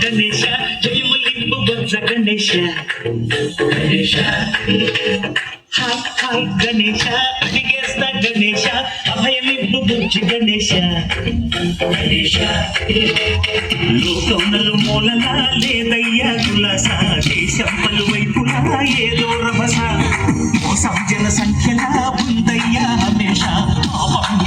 గణేశ జయములింపు బొజ్జ Ganesha Ganesha hi hi Ganesha అడిగేస్తా Ganesha అభయమింపు బుజ్జి గణేశ గణేశ లోకములు మూలలా లేదయ్యా కులాస దేశం పలువైపులా ఏదో రభస మోసం జన సంఖ్యలా ఉందయ్యా హమేష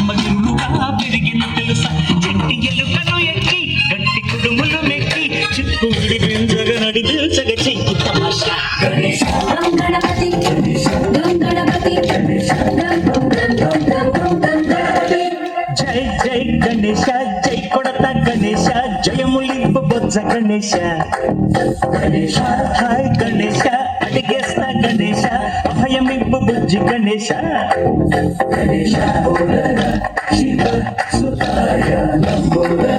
మగిరులుగా పెరిగిన తెలుసా చెట్టి ఎలుకను ఎక్కి గట్టి కుడుములు మెక్కి చిక్కుడి జగనడి తెలుసగ చెయ్యి తమాషా గణేశ గణపతి గణపతి జై జై గణేశ జై కొడత గణేశ జయములింపు బొజ్జ గణేశ గణేశ హాయ్ గణేశ అడిగేస్తా గణేశ అభయమింపు బుజ్జి గణేశ గణేశ శివ సుతాయ లంబోదర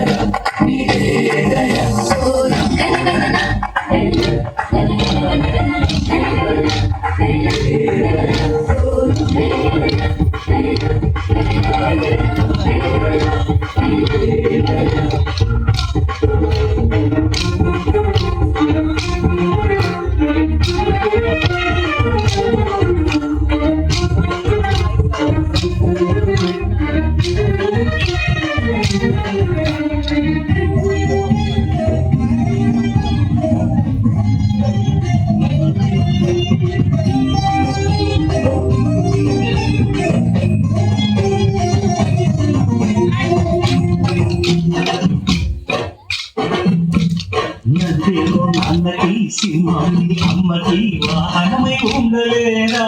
అన్నకి సింహానికి అమ్మకి వాహనమై ఉండలేరా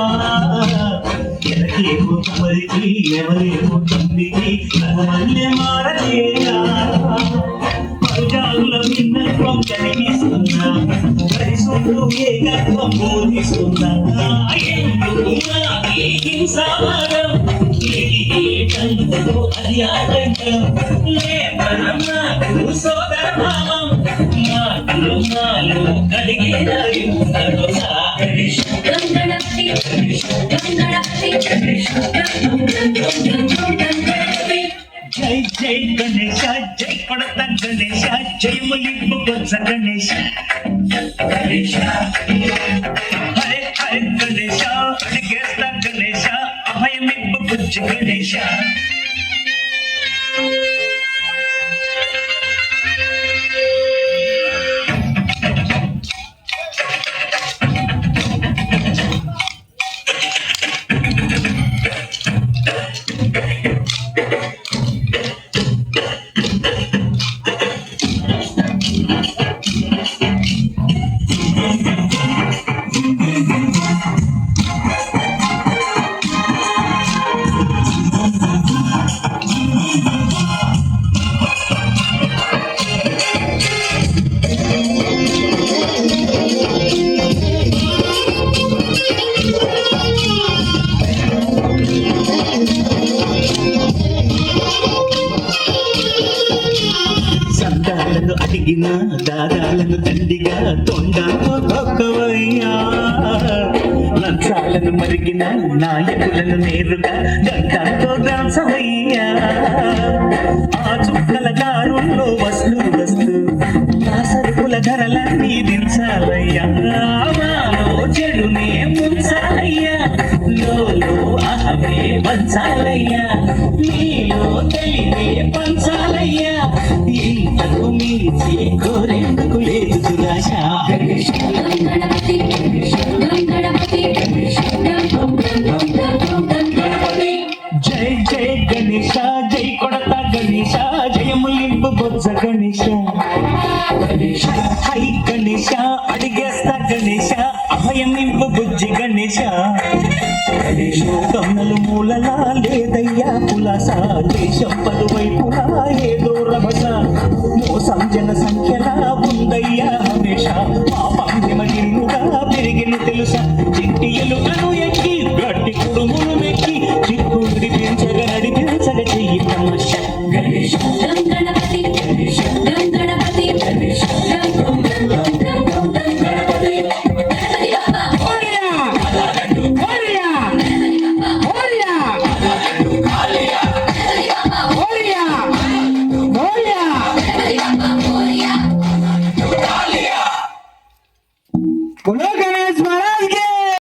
ఎనకేమో తమరికి ఎవరేమో తమ్మికి మళ్ళీ మారలేరా పర్యాగుల భిన్నత్వం కలిగిస్తున్నా పరిశుద్ధు ఏకత్వం బోధిస్తున్నా హింసావాదం అది ఆటంకం లేదు సోదరభావం జై జై గణేశ జై కొడత గణేశ జయములింపు బొజ్జ గణేశ గణేశ హరే హరే గణేశ అడిగేస్తా గణేశ అభయమింపు బుజ్జి గణేశ అడిగిన దాదాలను తండ్రిగా తొండాతో తొక్కవయ్యా లంచాలను మరిగిన నాయకులను నేరుగా గంటతో దాసవయ్యా ఆ చుక్కల దారుల్లో వస్తూ వస్తూ ఆ సరుకుల ధరలన్నీ దించాలయ్యా చెడునే ముంచాలయ్యా లోలో అహమే పంచాలయ్యా నీలో తెలివే పంచాలయ్యా ఇంతకు మించి కోరేందుకు లేదు దురాశ గణపతి గణపతి జై జై గణేశ జై కొడత గణేశ జయములింపు బొజ్జ గణేశ గణేశ హై గణేశ అడిగేస్తా గణేశ అభయమింపు బుజ్జి గణేశ గణేశ కన్నులు మూలలా లేదయ్యా కులాస దేశం పలువైపులా ఏదో రభస మోసం జన సంఖ్యలా ఉందయ్యా